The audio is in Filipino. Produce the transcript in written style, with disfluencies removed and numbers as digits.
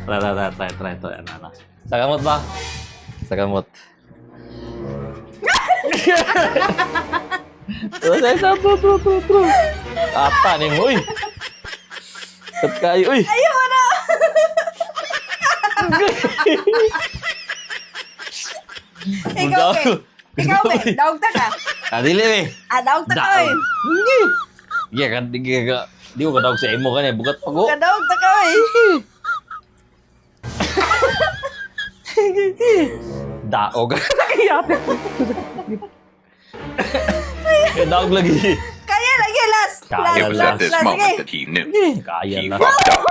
Try. Ano. Sagamot ba? Sagamot. Bro. Ata nih, uy. Ket kayu, uy. Ayaw na! Ikaw, be. Ikaw, be. Daog ta ka. Adili, be. Daog ta ka, eh. Hindi. Iya kan, di ko kadawag sa imo kan eh. Bukat pa ko. Daog ta ka, eh. Daog. Daog lagi. Kaya lagi, last. Kaya It was Last, at this last, moment sige. that he knew Kaya he na. fucked up.